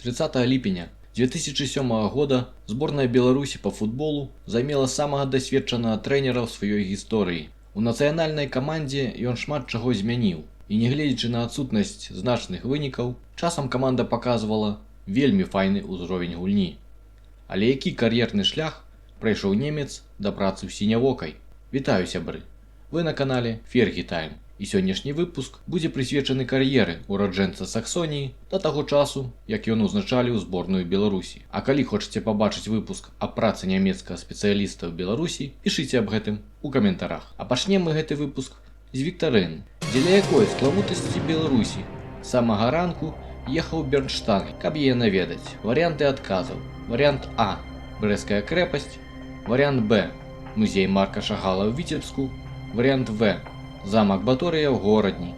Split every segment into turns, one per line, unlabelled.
30 ліпеня 2007 года зборная Беларусі по футболу займела самага дасведчанага трэнера ў сваёй гісторыі. У нацыянальнай камандзе ён шмат чаго змяніў. І нягледзячы на адсутнасць значных вынікаў, часам каманда паказвала вельмі файны ўзровень гульні. Але які кар'ерны шлях прайшоў немец да працы ў сінявокай? Вітаю, сябры! Вы на канале Фергі Тайм. І сённяшні выпуск будзе прысвечаны кар'еры ураджэнца Саксоніі да таго часу, як ён узначаліў зборную Беларусі. А калі хочаце пабачыць выпуск аб працы нямецкага спецыяліста ў Беларусі, пішыце аб гэтым у каментарах. А пачнем мы гэты выпуск з віктарыны, дзеля якой славутасці Беларусі з самага ранку ехаў Бернштайн, каб яе наведаць. Варыянты адказаў. Варыянт А – Брэсцкая крэпасць. Варыянт Б – музей Марка Шагала ў Віцебску. Варыянт В – замак Баторыя ў Горадні.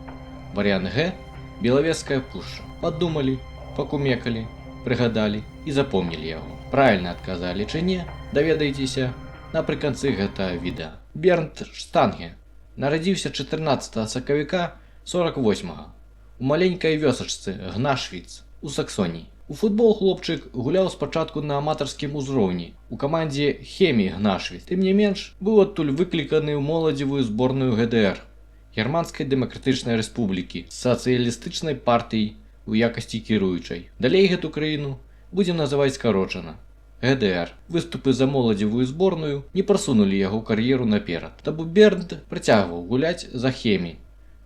Варыянт Г – Белавежская пушча. Падумалі, пакумекалі, прыгадалі і запомнілі яго. Правільна адказалі ці не, даведайцеся напрыканцы гэтага відэа. Бернд Штанге нарадзіўся 14 сакавіка 48-га у маленькай вёсачцы Гнашвіц у Саксоніі. У футбол хлопчык гуляў спачатку на аматарскім узроўні у камандзе Хемі Гнашвіц. Тым не менш, быў адтуль выкліканы ў моладзевую зборную ГДР, Германскай дэмакратычнай рэспублікі, з сацыялістычнай партыяй у якасці кіруючай. Далей гэту краіну будзем называць скарочана ГДР. Выступы за моладзевую зборную не прасунулі яго кар'еру наперад. Таму Бернд працягваў гуляць за Хемі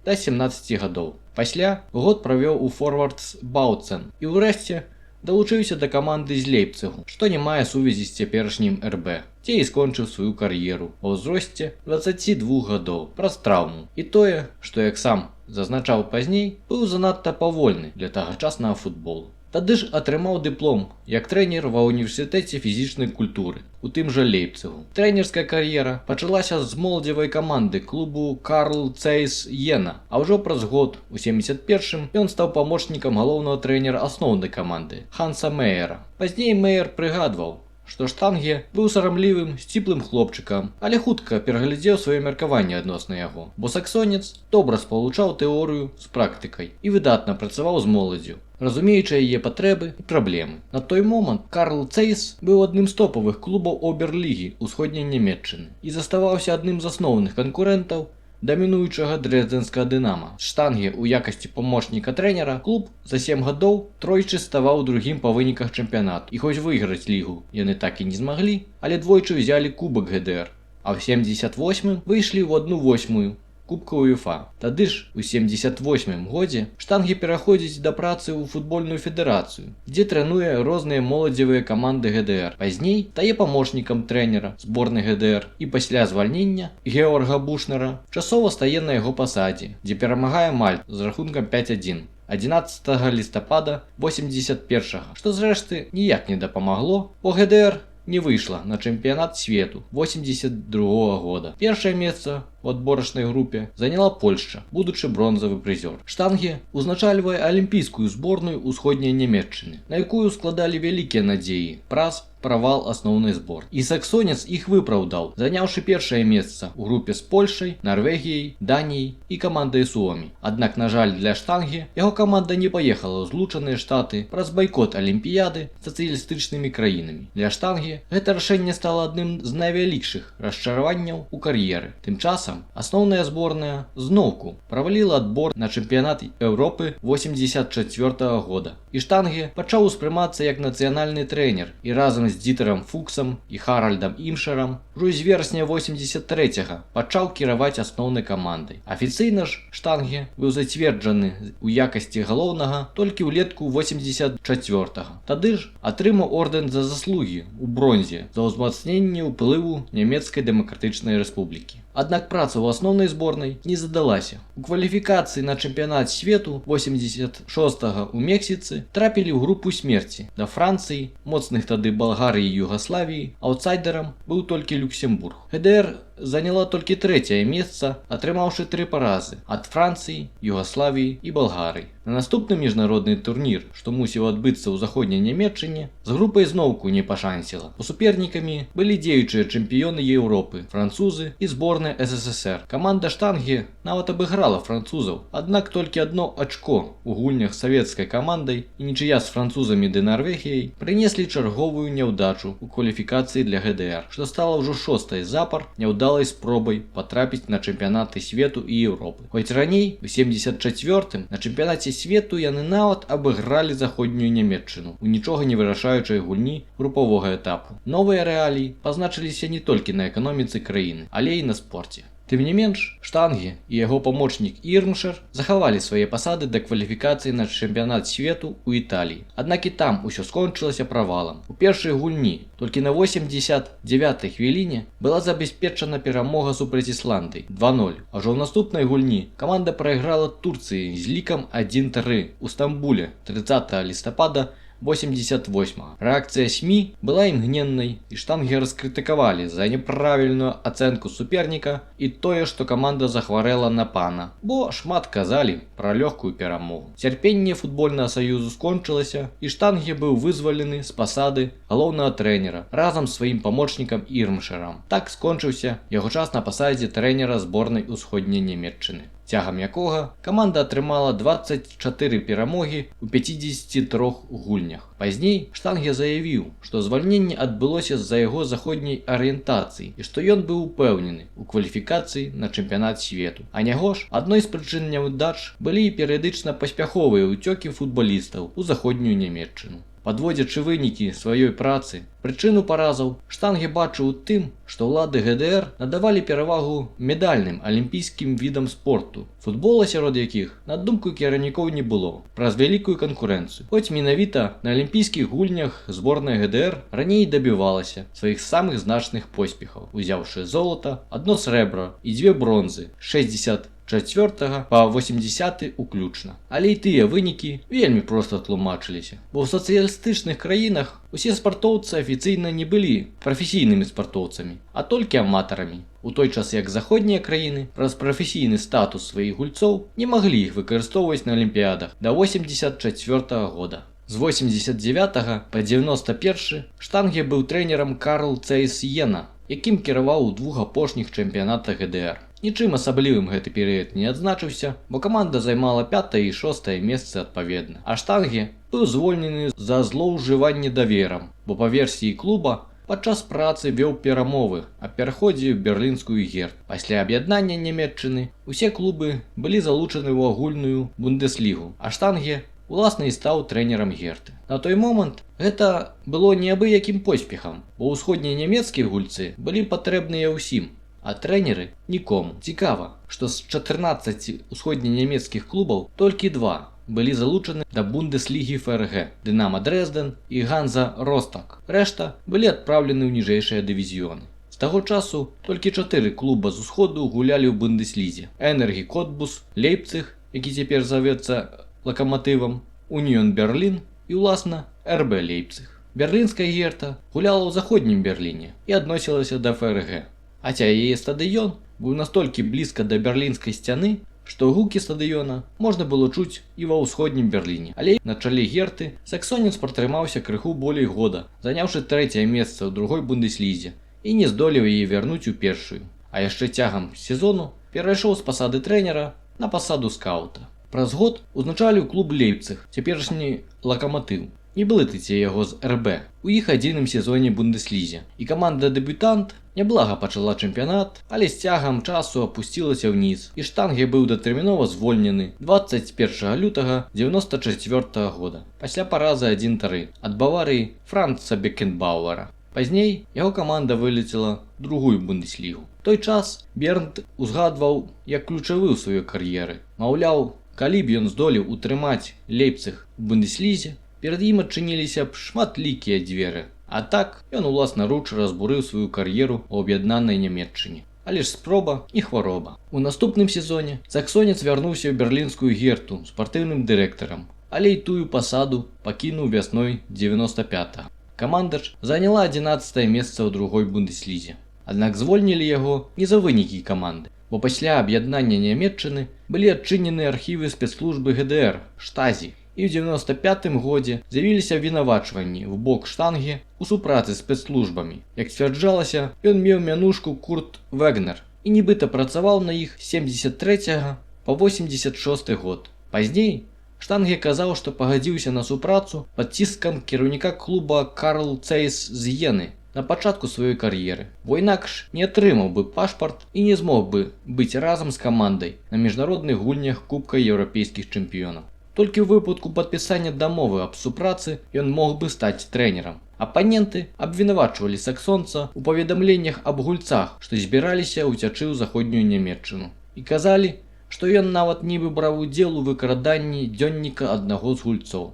да 17 гадоў. Пасля год правёў у Форвардс Бауцен і ўрэшце далучыўся да каманды з Лейпцыгу, што не мае сувязі з цяперашнім РБ, дзе і скончыў сваю кар'еру ва ўзросце 22 гадоў праз траўму. І тое, што, як сам зазначаў пазней, быў занадта павольны для тагачаснага футболу. Тады ж атрымаў дыплом як трэнер ва ўніверсітэце фізічнай культуры у тым жа Лейпцыгу. Трэнерская кар'ера пачалася з моладзевай каманды клубу Карл Цейс Йена, а ўжо праз год, у 71-м, ён стаў памочнікам галоўнага трэнера асноўнай каманды Ханса Меера. Пазней Меер прыгадваў, што Штанге быў сарамлівым, сціплым хлопчыкам, але хутка пераглядзеў сваё меркаванне адносна яго, бо саксонец добра спалучаў тэорыю з практыкай і выдатна працаваў з моладдзю, разумеючы яе патрэбы і праблемы. На той момант Карл Цейс быў адным з топавых клубаў Оберлігі ўсходняй Нямецчыны і заставаўся адным з асноўных канкурэнтаў дамінуючага дрэздзенскага Дынама. Штанге ў якасці памочніка трэнера клуб за 7 гадоў тройчы ставаў другім па выніках чэмпіянату. І хоць выйграць лігу яны так і не змаглі, але двойчы ўзялі кубак ГДР, а ў 78-м выйшлі ў 1/8 Кубка УЕФА. Тады ж, у 78-м годзе, Штанге пераходзіць да працы ў футбольную федэрацыю, дзе трэнуе розныя моладзевыя каманды ГДР. Пазней стае памочнікам трэнера зборнай ГДР і пасля звальнення Георга Бушнера часова стае на яго пасадзе, дзе перамагае Мальту з рахункам 5-1. 11 лістапада 81-га, што зрэшты ніяк не дапамагло, бо ГДР не выйшла на чэмпіянат свету 82-го года. Першае месца у адборачнай групе заняла Польшча, будучы бронзавы прызёр. Штанге узначальвае алімпійскую зборную ўсходняй Нямецчыны, на якую складалі вялікія надзеі праз правал асноўнай збор. І саксонец іх выпраўдаў, заняўшы першае месца ў групе з Польшай, Нарвегіяй, Даніяй і камандай Суомі. Аднак, на жаль, для Штанге яго каманда не паехала ў Злучаныя Штаты праз байкот алімпіяды сацыялістычнымі краінамі. Для Штанге гэта рашэнне стала адным з найвялікшых расчараванняў у кар'еры. Тым часам асноўная зборная зноўку праваліла адбор на чэмпіянат Еўропы 84-го года. І Штанге пачаў успрымацца як нацыянальны трэнер і разам з Дітерам Фуксам і Харальдам Імшерам ўжо з верасня 83-га пачаў кіраваць асноўнай камандай. Афіцыйна ж Штанге быў зацверджаны ў якасці галоўнага толькі ўлетку 84-га. Тады ж атрымаў ордэн за заслугі ў бронзе за ўзмацненне ўплыву Нямецкай дэмакратычнай рэспублікі. Аднак праца ў асноўнай зборнай не задалася. У кваліфікацыі на чэмпіянат свету 86-га ў Мексіцы трапілі ў групу смерці да Францыі, моцных тады Балгарыі і Югаславіі, аўтсайдерам быў толькі Люксембург. ГДР заняла толькі трэцяе месца, атрымаўшы 3 паразы ад Францыі, Югаславіі і Балгарыі. На наступны міжнародны турнір, што мусіў адбыцца ў заходняй Нямецчыне, з групай зноўку не пашанціла, бо супернікамі былі дзеючыя чэмпіёны Еўропы, французы і зборная СССР. Каманда штангі нават абыграла французаў, аднак толькі одно ачко у гульнях з савецкай камандай і нічыя з французамі ды Нарвегіяй прынеслі чарговую няўдачу ў кваліфікацыі для ГДР, што стала ўжо 6-й запар няўдалай спробай патрапіць на чэмпіянаты свету і Еўропы. Хоць раней, у 74-м, на чэмпіянаце свету яны нават абыгралі заходнюю Нямецчыну у нічога не вырашаючай гульні групавога этапу. Новыя рэаліі пазначыліся не толькі на эканоміцы краіны, але і на спорце. Тым не менш, штангі і яго памочнік Ірмшер захавалі свае пасады да кваліфікацыі на чэмпіянат свету ў Італіі. Аднак і там усё скончылася правалам. У першай гульні толькі на 89-й хвіліне была забяспечана перамога супраць Ісландыі 2-0. А ўжо ў наступнай гульні каманда прайграла Турцыі з лікам 1-3 у Стамбуле 30 лістапада 88. Рэакцыя СМІ была імгненнай, і штангі раскрытыкавалі за няправільную ацэнку суперніка і тое, што каманда захварэла на пана, бо шмат казалі пра лёгкую перамогу. Цярпенне футбольнага саюзу скончылася, і штангі быў вызвалены з пасады галоўнага трэнера разам з сваім памочнікам Ірмшерам. Так скончыўся яго час на пасадзе трэнера зборнай усходняй Нямецчыны, цягам якога каманда атрымала 24 перамогі ў 53 гульнях. Пазней штангі заявіў, што звальненне адбылося з-за яго заходняй арыентацыі і што ён быў упэўнены ў кваліфікацыі на чэмпіянат свету. А няго ж, адной з прычын няўдач былі і перыядычна паспяховыя ўцёкі футбалістаў у заходнюю Нямецчыну. Падводзячы вынікі сваёй працы, прычыну паразаў штангі бачыў у тым, што ўлады ГДР надавалі перавагу медальным алімпійскім відам спорту, футбола сярод якіх, на думку кіраўнікоў, не было, праз вялікую канкурэнцыю. Хоць менавіта на алімпійскіх гульнях зборная ГДР раней дабівалася сваіх самых значных поспехаў, узяўшы золата, 1 срэбра і 2 бронзы, 64 па 80 уключна. Але і тыя вынікі вельмі проста тлумачыліся, бо ў сацыялістычных краінах усе спартоўцы афіцыйна не былі прафесійнымі спартоўцамі, а толькі аматарамі. У той час як заходнія краіны праз прафесійны статус сваіх гульцоў не маглі іх выкарыстоўваць на алімпіядах да 84 года. З 89 па 91 штангі быў трэнерам Карл Цейс Йена, якім кіраваў у 2 апошніх чэмпіянатах ГДР. Нічым асаблівым гэты перыяд не адзначыўся, бо каманда займала 5-е і 6-е месцы адпаведна. А штангі быў звольнены за злоўжыванне даверам, бо па версіі клуба падчас працы вёў перамовы аб пераходзе ў берлінскую герт. Пасля аб'яднання Нямецчыны усе клубы былі залучаны ў агульную Бундеслігу, а штангі уласна і стаў трэнерам герты. На той момант гэта было неабыякім поспехам, бо ўсходнія нямецкія гульцы былі патрэбныя ўсім, а трэнеры нікому. Цікава, што з 14 усходненямецкіх клубаў толькі 2 былі залучаны да Бундеслігі ФРГ – Дынама Дрэздэн і Ганза Ростак. Рэшта былі адпраўлены ў ніжэйшыя дывізіёны. З таго часу толькі 4 клуба з усходу гулялі ў Бундеслізе: Энергі Котбус, Лейпциг, які цяпер завецца Лакаматывам, Уніён Берлін і, уласна, РБ Лейпциг. Берлінская герта гуляла ў заходнім Берліне і адносілася да ФРГ. Хаця яе стадыён быў настолькі блізка да берлінскай сцяны, што гукі стадыёна можна было чуць і ва ўсходнім Берліне. Але на чале герты саксонец пратрымаўся крыху болей года, заняўшы 3-е месца ў другой Бундеслізе і не здолеў яе вярнуць у першую. А яшчэ цягам сезону перайшоў з пасады трэнера на пасаду скаута. Праз год узначаліў клуб Лейпциг, цяперашні Лакаматыў. Не блытайце яго з РБ. У іх адзіным сезоне Бундеслізе. І каманда-дэбютант няблага пачала чэмпіянат, але з цягам часу апусцілася ўніз, і штангі быў датэрмінова звольнены 21 лютага 94 года, пасля паразы 1-3 ад Баварыі Франца Бекенбауэра. Пазней яго каманда вылецела другую Бундеслігу. Той час Бернд узгадваў як ключавы ў сваёй кар'еры. Маўляў, калі б ён здолеў утрымаць Лейпциг у Бундеслізе, перад ім адчыніліся б шматлікія дзверы. А так, ён уласнаруч разбурыў сваю кар'еру ў аб'яднанай Нямецчыне. Але ж спроба і хвароба. У наступным сезоне саксонец вярнуўся ў берлінскую герту спартыўным дырэктарам, але і тую пасаду пакінуў вясной 95-го. Каманда ж заняла 11-е месца ў другой Бундеслізе. Аднак звольнілі яго не за вынікі каманды, бо пасля аб'яднання Нямецчыны былі адчынены архівы спецслужбы ГДР, Штазі, і ў 95 годзе з'явіліся абвінавачванні в бок Штанге у супрацы з спецслужбамі. Як сцвярджалася, ён меў мянушку Курт Вэгнер і нібыта працаваў на іх з 73 па 86 год. Пазней Штанге казаў, што пагадзіўся на супрацу пад ціскам кіраўніка клуба Карл Цейс з Йены на пачатку сваёй кар'еры, бо інакш не атрымаў бы пашпарт і не змог бы быць разам з камандай на міжнародных гульнях Кубка еўрапейскіх чэмпіёнаў. Толькі ў выпадку падпісання дамовы аб супрацы ён мог бы стаць трэнерам. Апаненты абвінавачвалі саксонца ў паведамленнях аб гульцах, што збіраліся ўцячы ў заходнюю Нямецчыну. І казалі, што ён нават нібы браў удзел у выкраданні дзённіка аднаго з гульцоў.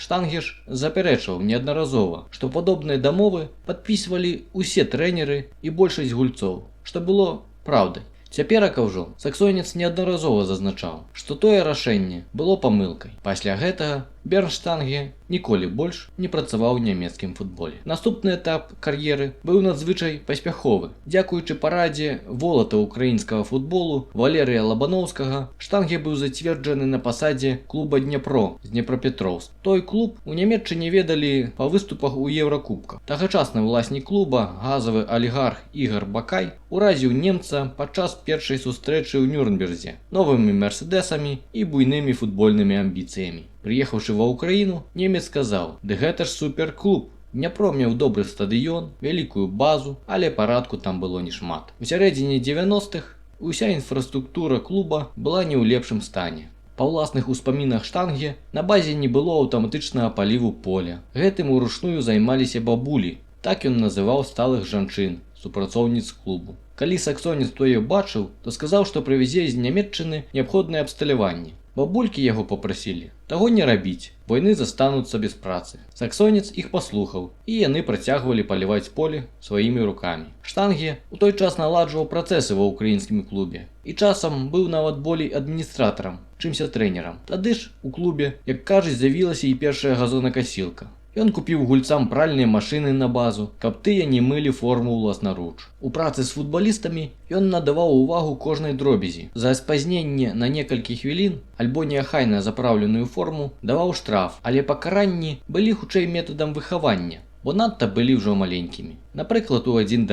Штанге ж запярэчваў неаднаразова, што падобныя дамовы падпісвалі ўсе трэнеры і большасць гульцоў, што было праўдай. Цяперака ўжо саксонец неаднаразова зазначаў, што тое рашэнне было памылкай. Пасля гэтага Бернт Штанге ніколі больш не працаваў у нямецкім футболе. Наступны этап кар'еры быў надзвычай паспяховы. Дзякуючы парадзе волата ўкраінскага футболу Валерыя Лабановскага, Штанге быў зацверджаны на пасадзе клуба Днепро з Днепропетровск. Той клуб у Нямецчыне ведалі па выступах у Еўракубках. Тагачасны ўласнік клуба, газавы алігарх Ігар Бакай, уразіў немца падчас першай сустрэчы ў Нюрнберзе новымі мерседесамі і буйнымі футбольнымі амбіцыямі. Прыехаўшы ва Ўкраіну, немец сказаў: «Ды гэта ж суперклуб. Дняпро меў добры стадыён, вялікую базу, але парадку там было нешмат». У сярэдзіне 90-х уся інфраструктура клуба была не ў лепшым стане. Па ўласных успамінах Штанге на базе не было аўтаматычнага паліву поля. Гэтым уручную займаліся бабулі. Так ён называў сталых жанчын, супрацоўніц клубу. Калі саксонец тое бачыў, то сказаў, што прывязе з Нямецчыны неабходнае абсталяванне. Бабулькі яго папрасілі таго не рабіць, бо яны застануцца без працы. Саксонец іх паслухаў, і яны працягвалі паліваць поле сваімі рукамі. Штанге у той час наладжваў працэсы ва ўкраінскім клубе і часам быў нават болей адміністратарам, чымся трэнерам. Тады ж у клубе, як кажуць, з'явілася і першая газонакасілка. Ён купіў гульцам пральныя машыны на базу, каб тыя не мылі форму ўласнаруч. У працы з футбалістамі ён надаваў увагу кожнай дробязі. За спазненне на некалькі хвілін альбо неахайна запраўленую форму даваў штраф, але пакаранні былі хутчэй метадам выхавання, бо надта былі ўжо маленькімі. Напрыклад, у $1.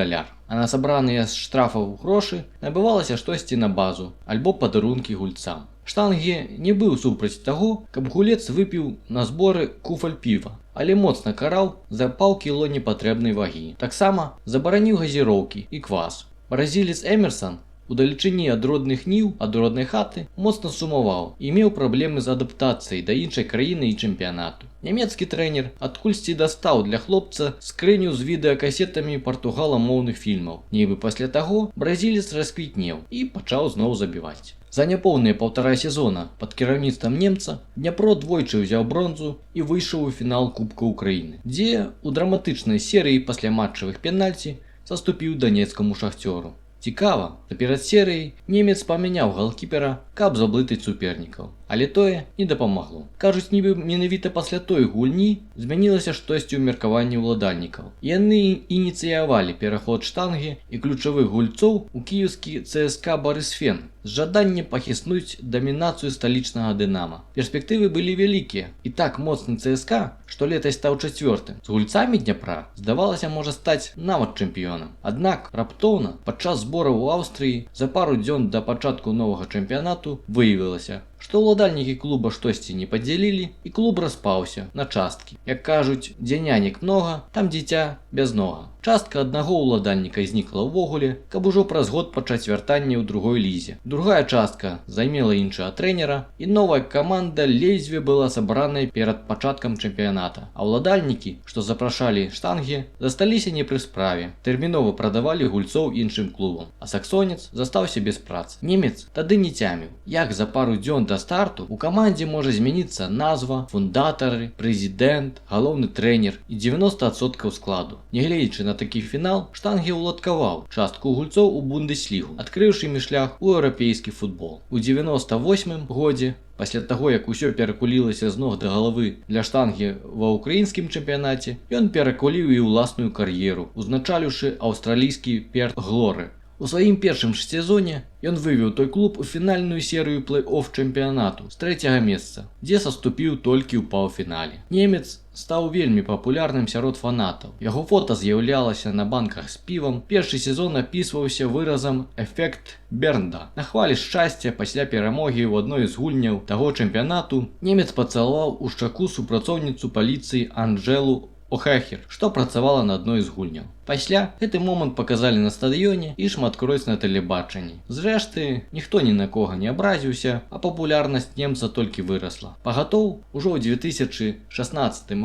А на сабраныя з штрафаў грошы набывалася штосьці на базу альбо падарункі гульцам. Штанге не быў супраць таго, каб гулец выпіў на зборы куфаль піва, але моцна караў за паўкіло непатрэбнай вагі. Таксама забараніў газіроўкі і квас. Бразілец Эмерсон у далечыні ад родных ніў, ад роднай хаты, моцна сумаваў і меў праблемы з адаптацыяй да іншай краіны і чэмпіянату. Нямецкі трэнер адкульсьці дастаў для хлопца скрыню з відэакасетамі партугаламоўных фільмаў. Нібы пасля таго бразілец расквітнеў і пачаў зноў забіваць. За няпоўныя 1,5 сезона пад кіраўніцтвам немца Дняпро двойчы ўзяў бронзу і выйшаў у фінал Кубка Ўкраіны, дзе у драматычнай серыі пасля матчавых пенальці саступіў данецкаму Шахцёру. Цікава, што перад серыяй немец памяняў галкіпера, каб заблытаць супернікаў, але тое не дапамагло. Кажуць, нібы менавіта пасля той гульні змянілася штосьці ў меркаванні ўладальнікаў. Яны ініцыявалі пераход Штанге і ключавых гульцоў у кіеўскі ЦСКА Барысфен з жаданнем пахіснуць дамінацыю сталічнага Дынама. Перспектывы былі вялікія, і так моцны ЦСКА, што летась стаў 4-м. З гульцамі Дняпра, здавалася, можа стаць нават чэмпіёнам. Аднак раптоўна падчас збораў у Аўстрыі за пару дзён да пачатку новага чэмпіянату выявілася, што ўладальнікі клуба штосьці не падзялілі, і клуб распаўся на часткі. Як кажуць, дзе нянек многа, там дзіця без нога. Частка аднаго ўладальніка знікла ўвогуле, каб ужо праз год пачаць вяртанне ў другой лізе. Другая частка займела іншага трэнера, і новая каманда ледзьве была сабраная перад пачаткам чэмпіяната. А ўладальнікі, што запрашалі Штанге, засталіся не пры справе, тэрмінова прадавалі гульцоў іншым клубам, а саксонец застаўся без працы. Немец тады не цяміў, як за пару дзён да старту у камандзе можа змяніцца назва, фундатары, прэзідэнт, галоўны трэнер і 90% складу. Нягледзячы на такі фінал, Штанге уладкаваў частку гульцоў у Бундеслігу, адкрыўшы ім шлях у еўрапейскі футбол. У 98-м годзе, пасля таго, як усё перакулілася з ног да галавы для Штанге ва ўкраінскім чэмпіянаце, ён перакуліў і ўласную кар'еру, узначаліўшы аўстралійскі Перт Глоры. У сваім першым ж сезоне ён вывеў той клуб у фінальную серыю плэй-офф чэмпіянату з 3-го месца, дзе саступіў толькі ў паўфінале. Немец стаў вельмі папулярным сярод фанатаў. Яго фота з'яўлялася на банках з півам. Першы сезон апісваўся выразам «эфект Бернда». На хвалі шчасця пасля перамогі ў адной з гульняў таго чэмпіянату немец пацалаваў у шчаку супрацоўніцу паліцыі Анджэлу О'Хэхер, што працавала на адной з гульняў. Пасля гэты момант паказалі на стадыёне і шматкроць на тэлебачанні. Зрэшты, ніхто ні на кога не абразіўся, а папулярнасць немца толькі вырасла. Пагатоў, ужо ў 2016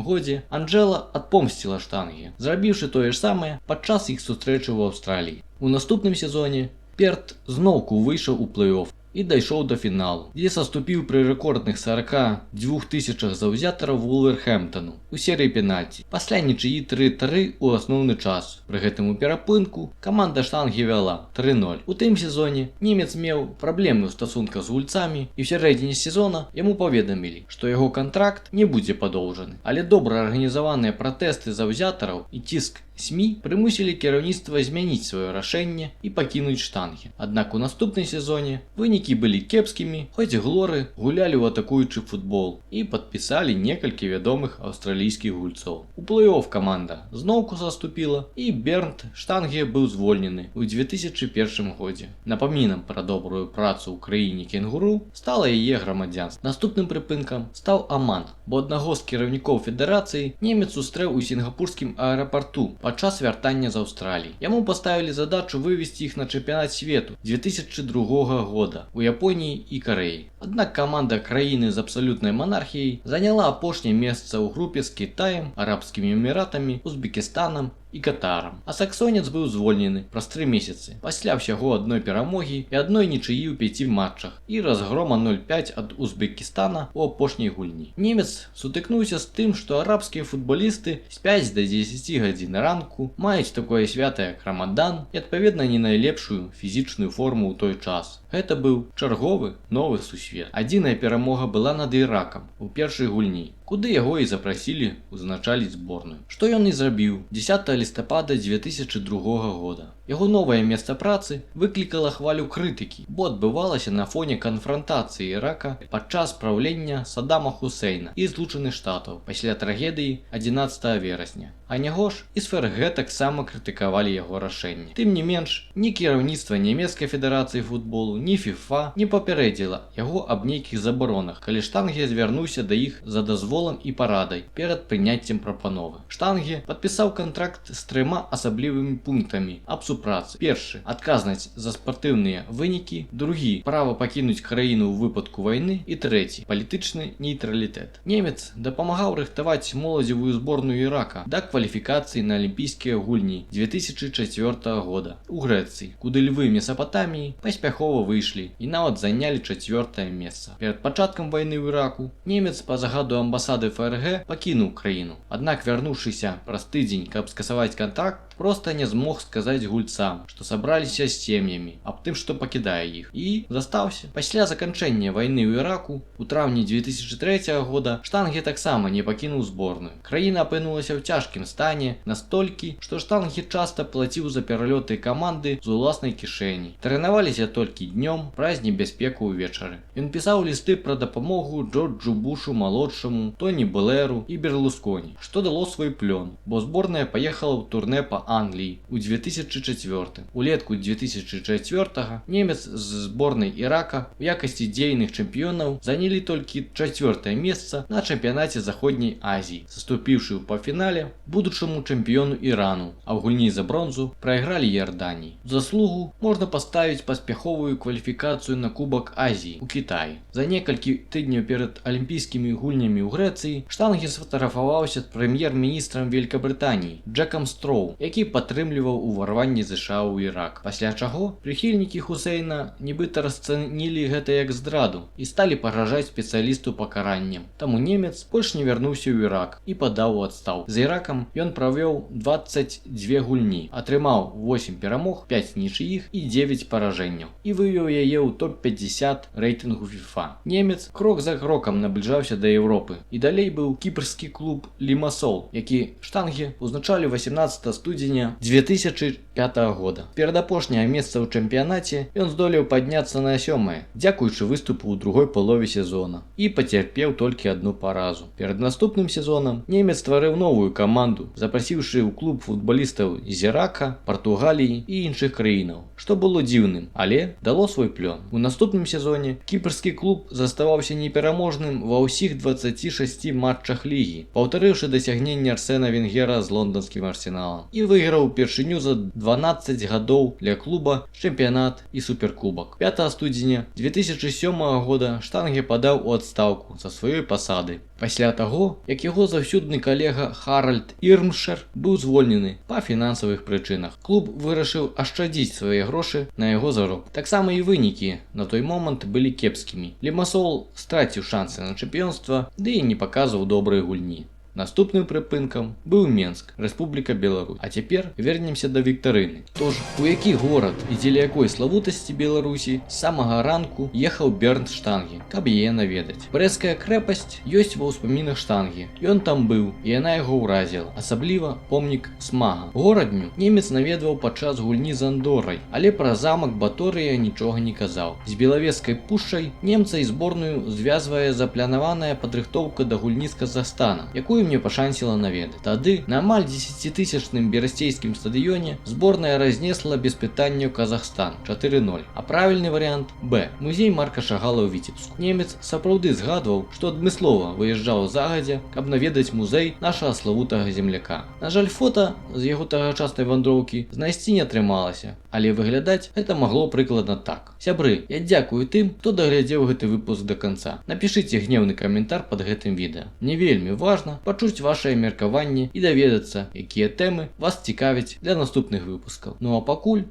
годзе Анджэла адпомсціла Штанге, зрабіўшы тое ж самае падчас іх сустрэчы ў Аўстраліі. У наступным сезоне Перт зноўку выйшаў у плэй-офф і дайшоў да фіналу, дзе саступіў пры рэкордных 42 000 заўзятараў Вулверхэмптону у серыі пенальці. Пасля нічыі 3-3 у асноўны час. Пры гэтым у перапынку каманда Штанге вяла 3-0. У тым сезоне немец меў праблемы ў стасунках з гульцамі, і ў сярэдзіне сезона яму паведамілі, што яго кантракт не будзе падоўжаны. Але добра арганізаваныя пратэсты заўзятараў і ціск СМІ прымусілі кіраўніцтва змяніць сваё рашэнне і пакінуць Штанге. Аднак у наступным сезоне вынікі былі кепскімі, хоць Глоры гулялі ў атакуючы футбол і падпісалі некалькі вядомых аўстралійскіх гульцоў. У плэй-офф каманда зноўку саступіла, і Бернд Штанге быў звольнены ў 2001 годзе. Напамінам пра добрую працу ў краіне кенгуру стала яе грамадзянства. Наступным прыпынкам стаў Аман, бо аднаго з кіраўнікоў федэрацыі немец сустрэў у сінгапурскім аэрапарту падчас вяртання з Аўстраліі. Яму паставілі задачу вывесці іх на чэмпіянат свету 2002 года у Японіі і Карэі. Аднак каманда краіны з абсалютнай манархіяй заняла апошняе месца ў групе з Кітаем, Арабскімі Эміратамі, Узбекістанам і Катарам. А саксонец быў звольнены праз 3 месяцы пасля ўсяго адной перамогі і адной нічыі ў 5 матчах і разгрома 0-5 ад Узбекістана ў апошняй гульні. Немец сутыкнуўся з тым, што арабскія футболісты спяць да 10 гадзін ранку, маюць такое свята як Рамадан і адпаведна не найлепшую фізічную форму ў той час. Гэта быў чарговы новы сусвет. Адзіная перамога была над Іракам у першай гульні, куды яго і запрасілі узначаліць зборную. Што ён і зрабіў 10 лістапада 2002 года. Яго новае месца працы выклікала хвалю крытыкі, бо адбывалася на фоне канфрантацыі Ірака падчас праўлення Саддама Хусейна і Злучаных Штатаў пасля трагедыі 11 верасня. А няго ж і СФРГ таксама крытыкавалі яго рашэнне. Тым не менш, ні кіраўніцтва нямецкай федэрацыі футболу, ні ФІФА не папярэдзіла яго аб нейкіх забаронах, калі Штанге звярнуўся да іх за дазволам і парадай перад прыняццем прапановы. Штанге падпісаў кантракт з 3 асаблівымі пунктамі аб супрацы. Першы – адказнасць за спартыўныя вынікі, другі – права пакінуць краіну ў выпадку вайны і трэці – палітычны нейтралітэт. Немец дапамагаў рыхтаваць моладзевую зборную Ірака да кваліфікацыі на алімпійскія гульні 2004 года у Грэцыі, куды львы Месапатаміі паспяхова выйшлі і нават занялі 4-е месца. Перад пачаткам вайны ў Іраку немец па загаду амбасады ФРГ пакінуў краіну. Аднак, вярнуўшыся праз тыдзень, каб скасаваць кантракт, проста не змог сказаць гульцам, што сабраліся з сем'ямі, аб тым, што пакідае іх, і застаўся. Пасля заканчэння вайны ў Іраку у траўні 2003 года Штанге таксама не пакінуў зборную. Краіна апынулася ў цяжкім стане настолькі, што Штанге часта плаціў за пералёты каманды з уласнай кішэні. Трэнаваліся толькі днём, праз небяспеку ўвечары. Ён пісаў лісты пра дапамогу Джорджу Бушу малодшаму, Тоні Блэру і Берлусконі, што дало свой плён, бо зборная паехала ў турнэ па Англіі у 2004. Улетку 2004 немец з зборнай Ірака у якасці дзейных чэмпіёнаў занялі толькі 4-е месца на чэмпіянаце Заходняй Азіі, саступіўшы ў паўфінале будучаму чэмпіёну Ірану, а ў гульні за бронзу прайгралі Іорданіі. У заслугу можна паставіць паспяховую кваліфікацыю на Кубак Азіі у Кітаі. За некалькі тыдняў перад алімпійскімі гульнямі ў Грэцыі Штанге сфатаграфаваўся з прэм'ер-міністрам Вялікабрытаніі Джекам Строу, які які падтрымліваў уварванне ЗША ў Ірак. Пасля чаго прыхільнікі Хусейна нібыта расцанілі гэта як здраду і сталі пагражаць спецыялісту пакараннем. Таму немец больш не вярнуўся ў Ірак і падаў у адстаўку. За Іракам ён правёў 22 гульні, атрымаў 8 перамог, 5 нічыіх і 9 паражэнняў і вывеў яе ў топ-50 рэйтынгу FIFA. Немец крок за крокам набліжаўся да Еўропы і далей быў кіпрскі клуб Лімасол, які штангі узначалі 18 студзеня 2005 года. Перадапошняе месца ў чэмпіянаце ён здолеў падняцца на 7-е, дзякуючы выступу ў другой палове сезона і пацярпеў толькі одну паразу. Перад наступным сезонам немец стварыў новую каманду, запрасіўшы ў клуб футбалістаў з Ірака, Партугаліі і іншых краінаў, што было дзіўным, але дало свой плён. У наступным сезоне кіпрскі клуб заставаўся непераможным ва ўсіх 26 матчах лігі, паўтарыўшы дасягненне Арсена Венгера з лонданскім Арсеналам і выйграў упершыню за 12 гадоў для клуба чэмпіянат і суперкубак. 5 студзеня 2007 года штанге падаў у адстаўку са сваёй пасады. Пасля таго, як яго заўсёдны калега Харальд Ірмшер быў звольнены па фінансавых прычынах, клуб вырашыў ашчадзіць свае грошы на яго зароб. Таксама і вынікі на той момант былі кепскімі. Лімасол страціў шансы на чэмпіёнства, ды і не паказваў добрай гульні. Наступным прыпынкам быў Менск, Рэспубліка Беларусь. А цяпер вернемся да віктарыны. Тож, у які горад і дзеля якой славутасці Беларусі з самага ранку ехаў Бернд Штанге, каб яе наведаць. Брэсцкая крэпасць ёсць ва ўспамінах Штанге. Ён там быў, і яна яго ўразіла, асабліва помнік Смага. Горадню немец наведваў падчас гульні з Андоррай, але пра замак Баторыя нічога не казаў. З Белавежскай пушчай немца і зборную звязвае запланаваная падрыхтоўка да гульні з Казахстанам, якую мне пашанціла наведаць. Тады на амаль 10-тысячным берасцейскім стадыёне зборная разнесла без пытанняў Казахстан 4-0. А правільны варыянт Б. Музей Марка Шагала ў Віцебску. Немец сапраўды згадваў, што адмыслова выязджаў загадзя, каб наведаць музей нашага славутага земляка. На жаль, фота з яго тагачаснай вандроўкі знайсці не атрымалася, але выглядаць гэта магло прыкладна так. Сябры, я дзякую тым, хто даглядзеў гэты выпуск да канца. Напішыце гневны каментар пад гэтым відэа. Мне вельмі важна пачуць вашае меркаванне і даведацца, якія тэмы вас цікавяць для наступных выпускаў. Ну а пакуль.